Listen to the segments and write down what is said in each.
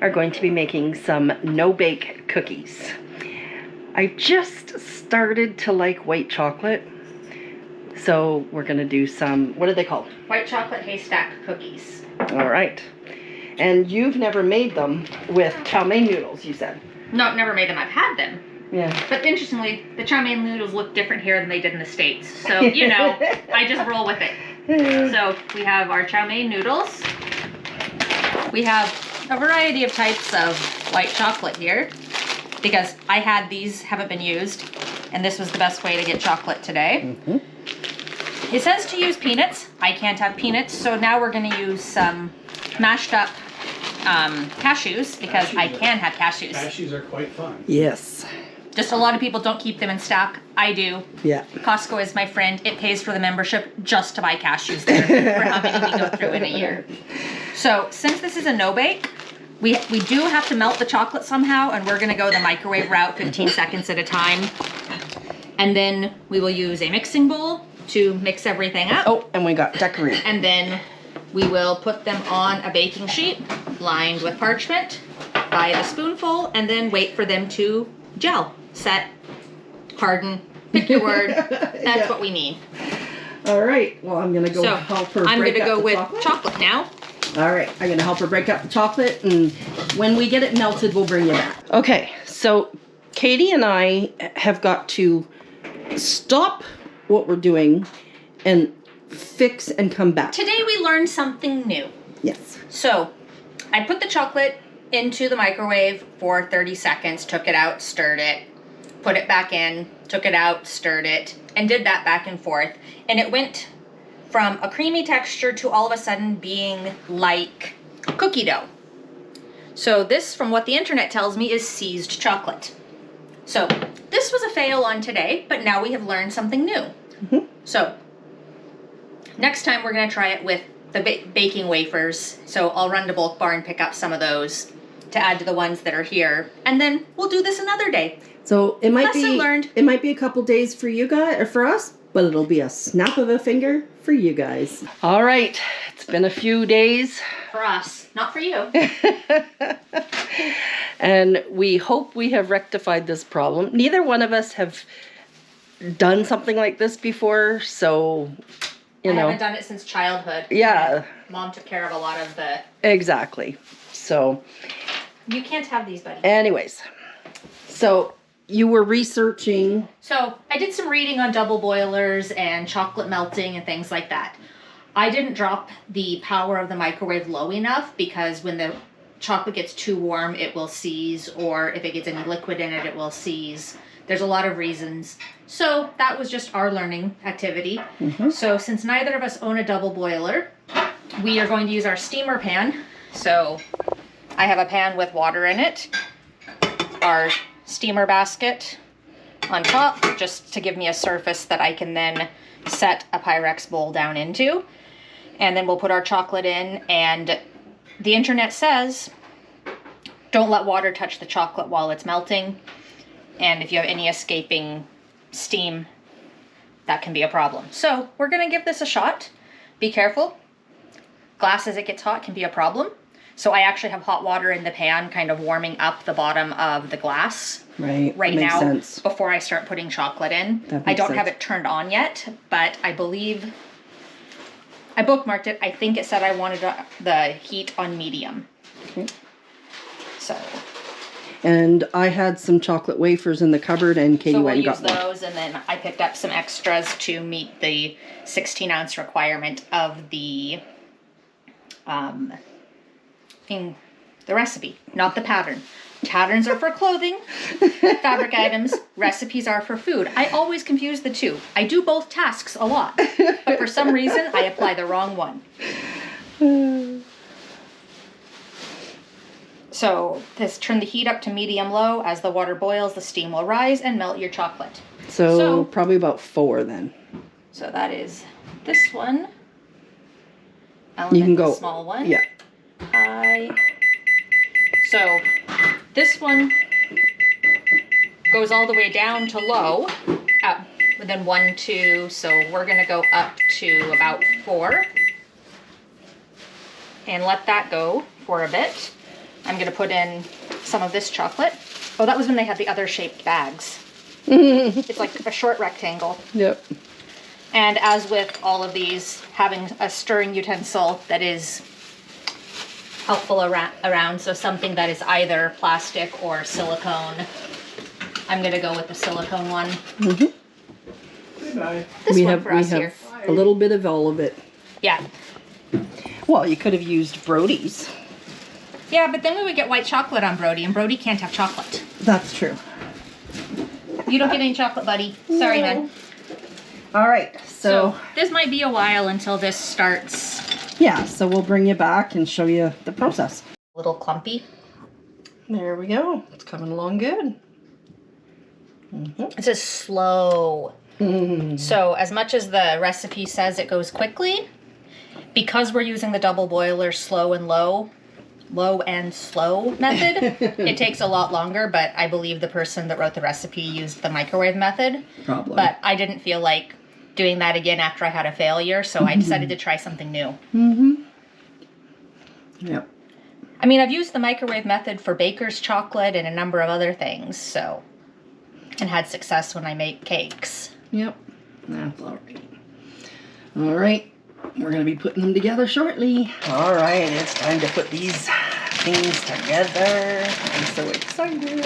are going to be making some no-bake cookies. I just started to like white chocolate, so we're going to do some, what are they called? White chocolate haystack cookies. All right. And you've never made them with chow mein noodles, you said? No, I've never made them. I've had them. Yeah. But interestingly, the chow mein noodles look different here than they did in the States. So, you know, I just roll with it. So we have our chow mein noodles. We have a variety of types of white chocolate here because I had these, haven't been used, and this was the best way to get chocolate today. Mm-hmm. It says to use peanuts. I can't have peanuts, so now we're going to use some mashed up cashews because I can have cashews. Cashews are quite fun. Yes. Just a lot of people don't keep them in stock. I do. Yeah. Costco is my friend. It pays for the membership just to buy cashews there for how many we go through in a year. So since this is a no-bake, we do have to melt the chocolate somehow, and we're going to go the microwave route 15 seconds at a time. And then we will use a mixing bowl to mix everything up. Oh, and we got decorated. And then we will put them on a baking sheet lined with parchment by the spoonful, and then wait for them to gel, set, harden, pick your word. That's what we need. All right. Well, I'm going to go help her break up the chocolate. I'm going to go with chocolate now. All right. I'm going to help her break up the chocolate, and when we get it melted, we'll bring you back. Okay. So Katie and I have got to stop what we're doing and fix and come back. Today we learned something new. Yes. So I put the chocolate into the microwave for 30 seconds, took it out, stirred it, put it back in, took it out, stirred it, and did that back and forth. And it went from a creamy texture to all of a sudden being like cookie dough. So this, from what the internet tells me, is seized chocolate. So this was a fail on today, but now we have learned something new. Mm-hmm. So next time we're going to try it with the baking wafers. So I'll run to Bulk Bar and pick up some of those to add to the ones that are here. And then we'll do this another day. So it might Lesson be learned. It might be a couple days for you guys or for us, but it'll be a snap of a finger for you guys. All right. It's been a few days. For us, not for you. And we hope we have rectified this problem. Neither one of us have done something like this before, so you know. I haven't done it since childhood. Yeah. Mom took care of a lot of the... Exactly. So. You can't have these, buddy. Anyways. So you were researching. So I did some reading on double boilers and chocolate melting and things like that. I didn't drop the power of the microwave low enough because when the chocolate gets too warm, it will seize, or if it gets any liquid in it, it will seize. There's a lot of reasons. So that was just our learning activity. Mm-hmm. So since neither of us own a double boiler, we are going to use our steamer pan. So I have a pan with water in it, our steamer basket on top, just to give me a surface that I can then set a Pyrex bowl down into. And then we'll put our chocolate in, and the internet says don't let water touch the chocolate while it's melting. And if you have any escaping steam, that can be a problem. So we're going to give this a shot. Be careful. Glass as it gets hot can be a problem. So I actually have hot water in the pan kind of warming up the bottom of the glass right now sense. Before I start putting chocolate in. I don't have it turned on yet, but I believe I bookmarked it. I think it said I wanted the heat on medium. Okay. So. And I had some chocolate wafers in the cupboard, and Katie went and got one. So we'll use those, and then I picked up some extras to meet the 16-ounce requirement of the recipe, not the pattern. Patterns are for clothing, fabric items, recipes are for food. I always confuse the two. I do both tasks a lot, but for some reason I apply the wrong one. So this, turn the heat up to medium-low. As the water boils, the steam will rise and melt your chocolate. So probably about 4 then. So that is this one. You can go. The small one. Yeah. So this one goes all the way down to low, up, and then 1, 2. So we're going to go up to about 4 and let that go for a bit. I'm going to put in some of this chocolate. Oh, that was when they had the other shaped bags. It's like a short rectangle. Yep. And as with all of these, having a stirring utensil that is helpful around, so something that is either plastic or silicone. I'm going to go with the silicone one. This one for us here. A little bit of all of it. Yeah. Well, you could have used Brody's. Yeah, but then we would get white chocolate on Brody, and Brody can't have chocolate. That's true. You don't get any chocolate, buddy. Sorry, man. All right, so this might be a while until this starts. Yeah, so we'll bring you back and show you the process. A little clumpy. There we go. It's coming along good. It says slow. So as much as the recipe says it goes quickly, because we're using the double boiler slow and slow method, it takes a lot longer, but I believe the person that wrote the recipe used the microwave method. Probably. But I didn't feel like doing that again after I had a failure, so I decided to try something new. Yep. I mean, I've used the microwave method for baker's chocolate and a number of other things, so, and had success when I make cakes. Yep. That's all right. All right. We're going to be putting them together shortly. All right. It's time to put these things together. I'm so excited.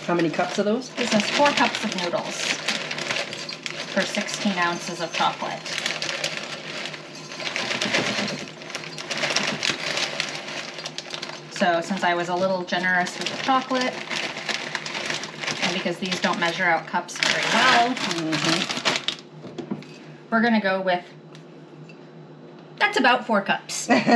How many cups are those? This is 4 cups of noodles for 16 ounces of chocolate. So since I was a little generous with the chocolate, and because these don't measure out cups very well, we're going to go with, that's about 4 cups. And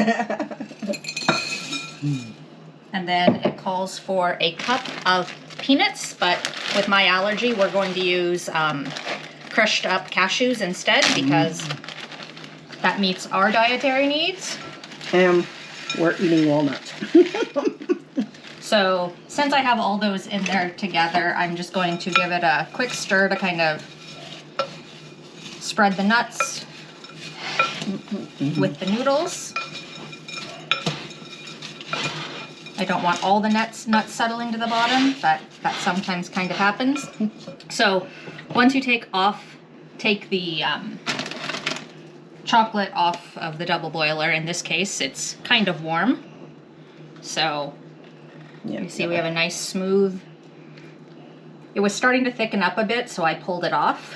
then it calls for a cup of peanuts, but with my allergy, we're going to use crushed up cashews instead because that meets our dietary needs. We're eating walnuts. So since I have all those in there together, I'm just going to give it a quick stir to kind of spread the nuts with the noodles. I don't want all the nuts settling to the bottom, but that sometimes kind of happens. So once you take the chocolate off of the double boiler, in this case it's kind of warm. So you see we have a nice smooth, it was starting to thicken up a bit, so I pulled it off.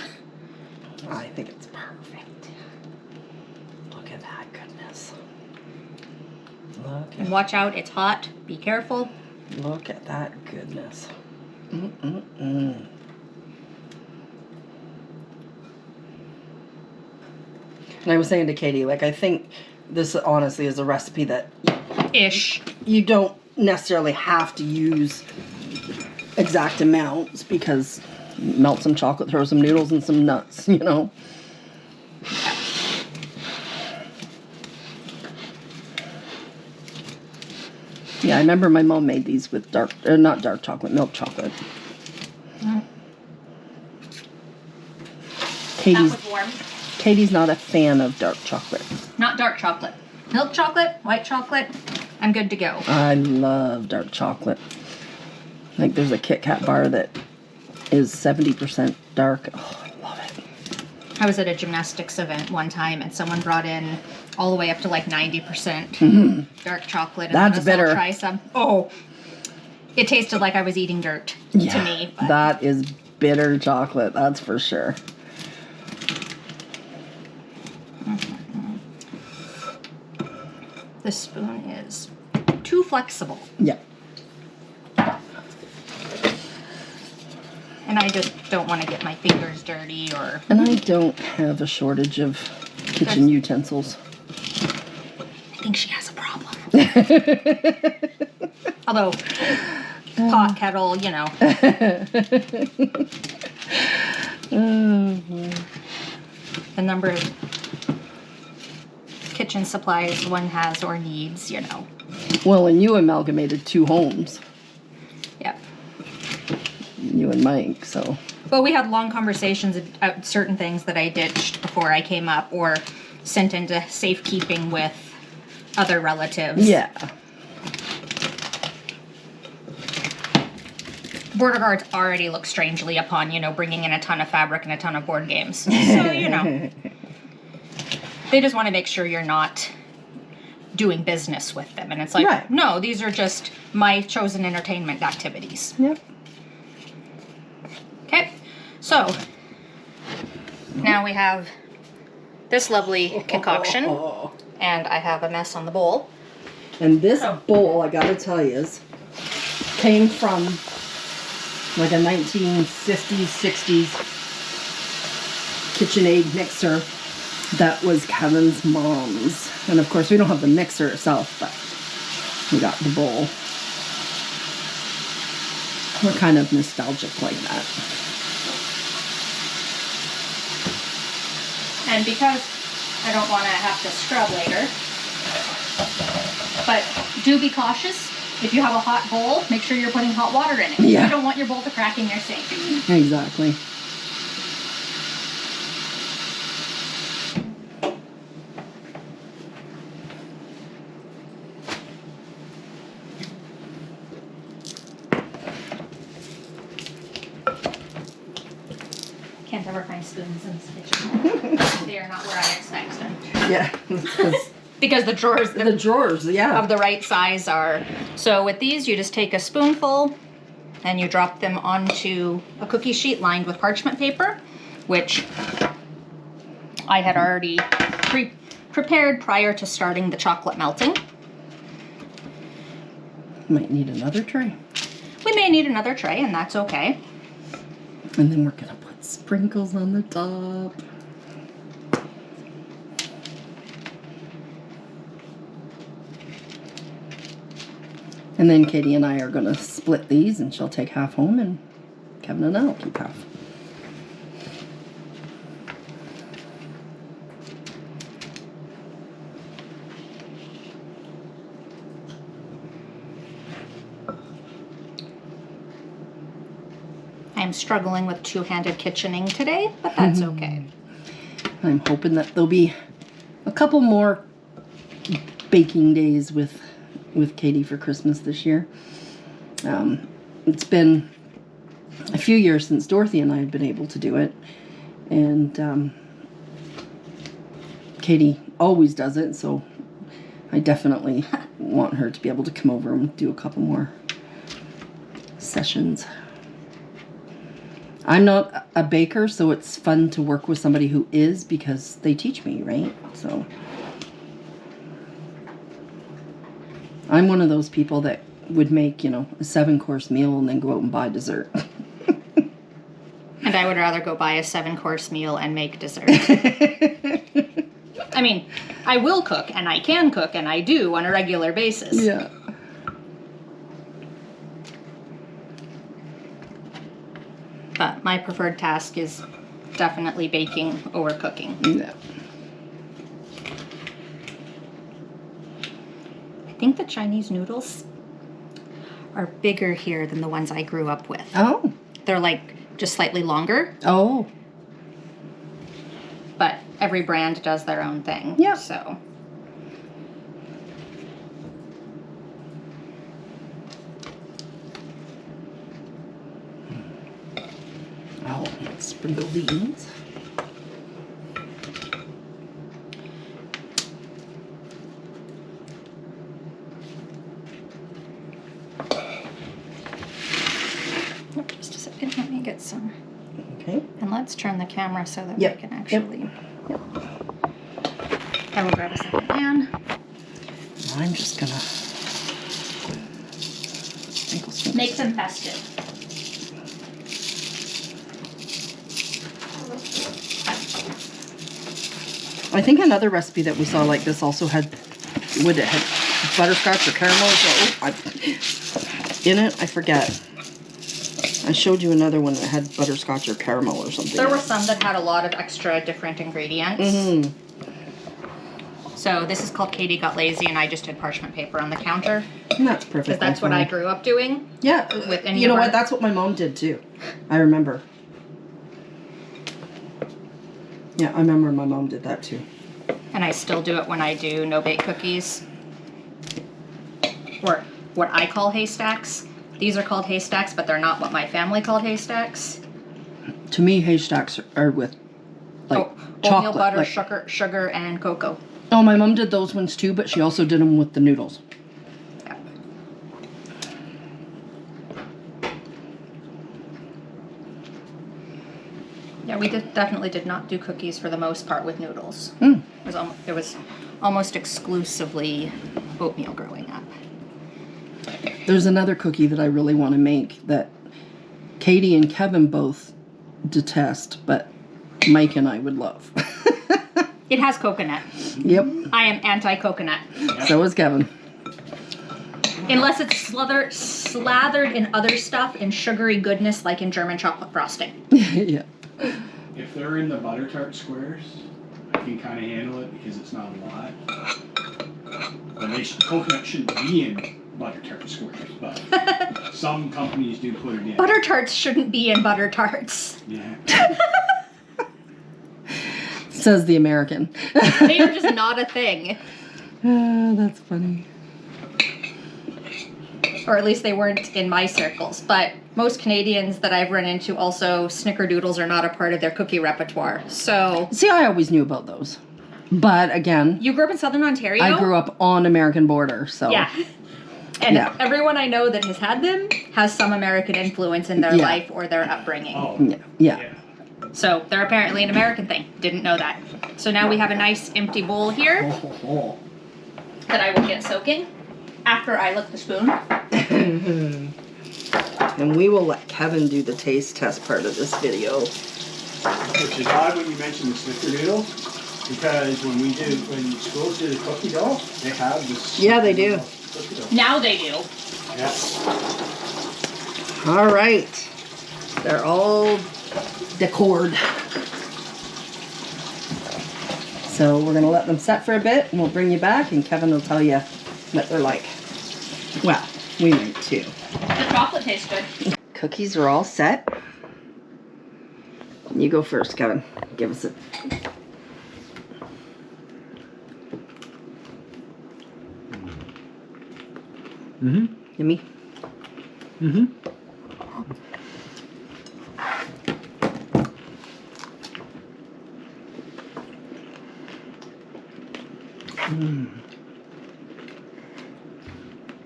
I think it's perfect. Look at that goodness. And watch out, it's hot. Be careful. Look at that goodness. And I was saying to Katie, like, I think this honestly is a recipe that you don't necessarily have to use exact amounts, because melt some chocolate, throw some noodles and some nuts, you know. Yeah, I remember my mom made these with not dark chocolate, milk chocolate. That was warm. Katie's not a fan of dark chocolate. Not dark chocolate. Milk chocolate, white chocolate, I'm good to go. I love dark chocolate. Like there's a Kit Kat bar that is 70% dark. Oh, I love it. I was at a gymnastics event one time and someone brought in all the way up to like 90% dark chocolate. And that's bitter. Try some. Oh, it tasted like I was eating dirt to me. But that is bitter chocolate, that's for sure. This spoon is too flexible. Yeah. And I just don't want to get my fingers dirty or... And I don't have a shortage of kitchen utensils. I think she has a problem. Although, pot, kettle, you know. The number of kitchen supplies one has or needs, you know. Well, and you amalgamated 2 homes. Yep. You and Mike, so. Well, we had long conversations about certain things that I ditched before I came up or sent into safekeeping with other relatives. Yeah. border guards already look strangely upon, you know, bringing in a ton of fabric and a ton of board games. So, you know, they just want to make sure you're not doing business with them. And it's like, Right. no, these are just my chosen entertainment activities. Yep. Okay, so now we have this lovely concoction, and I have a mess on the bowl. And this bowl, I gotta tell you, came from like a 1950s, 60s KitchenAid mixer that was Kevin's mom's. And of course, we don't have the mixer itself, but we got the bowl. We're kind of nostalgic like that. And because I don't want to have to scrub later, but do be cautious. If you have a hot bowl, make sure you're putting hot water in it. Yeah. You don't want your bowl to crack in your sink. Exactly. Can't ever find spoons in this kitchen. They are not where I expect them. Yeah. Because the drawers The drawers, yeah. of the right size are. So with these, you just take a spoonful and you drop them onto a cookie sheet lined with parchment paper, which I had already prepared prior to starting the chocolate melting. Might need another tray. We may need another tray, and that's okay. And then we're gonna put sprinkles on the top. And then Katie and I are gonna split these, and she'll take half home, and Kevin and I'll keep half. I'm struggling with two-handed kitchening today, but that's okay. I'm hoping that there'll be a couple more baking days with Katie for Christmas this year. It's been a few years since Dorothy and I have been able to do it, and Katie always does it, so I definitely want her to be able to come over and do a couple more sessions. I'm not a baker, so it's fun to work with somebody who is, because they teach me, right? So I'm one of those people that would make, you know, a 7-course meal and then go out and buy dessert. And I would rather go buy a 7-course meal and make dessert. I mean, I will cook, and I can cook, and I do on a regular basis. Yeah. But my preferred task is definitely baking over cooking. Yeah. I think the Chinese noodles are bigger here than the ones I grew up with. Oh. They're like just slightly longer, Oh. but every brand does their own thing. Yeah. So. I'll sprinkle these. Just a second, let me get some. Okay. And let's turn the camera so that Yep. we can actually. Yep. I will grab a second pan. I'm just gonna sprinkle some. Make them festive. I think another recipe that we saw like this also had, would it had butterscotch or caramel in it? I forget. I showed you another one that had butterscotch or caramel or something. There were some that had a lot of extra different ingredients. Mm-hmm. So this is called Katie Got Lazy, and I just did parchment paper on the counter. And that's perfect. Because that's what I grew up doing. Yeah. With any you know of what? our- That's what my mom did too. I remember. Yeah, I remember my mom did that too. And I still do it when I do no-bake cookies. Or what I call haystacks. These are called haystacks, but they're not what my family called haystacks. To me, haystacks are with like chocolate, oatmeal butter, like, sugar, and cocoa. Oh, my mom did those ones too, but she also did them with the noodles. Yeah. Yeah, we definitely did not do cookies for the most part with noodles. Mm. It was almost exclusively oatmeal growing up. There's another cookie that I really want to make that Katie and Kevin both detest, but Mike and I would love. It has coconut. Yep. I am anti-coconut. So is Kevin. Unless it's slathered in other stuff in sugary goodness like in German chocolate frosting. Yeah. If they're in the butter tart squares, I can kind of handle it because it's not a lot. But coconut shouldn't be in butter tart squares, but some companies do put it in. Butter tarts shouldn't be in butter tarts. Yeah. Says the American. They are just not a thing. That's funny. Or at least they weren't in my circles. But most Canadians that I've run into also, snickerdoodles are not a part of their cookie repertoire. So... See, I always knew about those. But again... You grew up in Southern Ontario? I grew up on American border, so... Yeah. And everyone I know that has had them has some American influence in their life or their upbringing. Oh. Yeah. So they're apparently an American thing. Didn't know that. So now we have a nice empty bowl here that I will get soaking after I lick the spoon. And we will let Kevin do the taste test part of this video. Which is odd when you mention the snickerdoodle, because when schools do the cookie dough, they have this. Yeah, they do. Cookie dough. Now they do. Yeah. All right. They're all decored. So we're going to let them set for a bit, and we'll bring you back, and Kevin will tell you what they're like. Well, we might too. The chocolate tastes good. Cookies are all set. You go first, Kevin. Give us a... Mm-hmm. Yummy. Mm-hmm.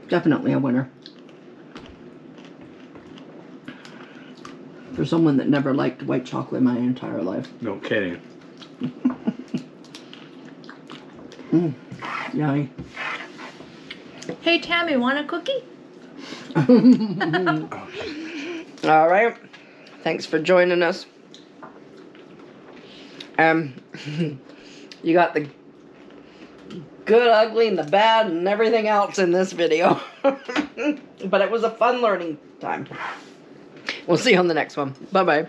Definitely a winner. For someone that never liked white chocolate my entire life. No kidding. Yummy. Hey, Tammy, want a cookie? All right. Thanks for joining us. You got the good, ugly, and the bad, and everything else in this video. But it was a fun learning time. We'll see you on the next one. Bye-bye.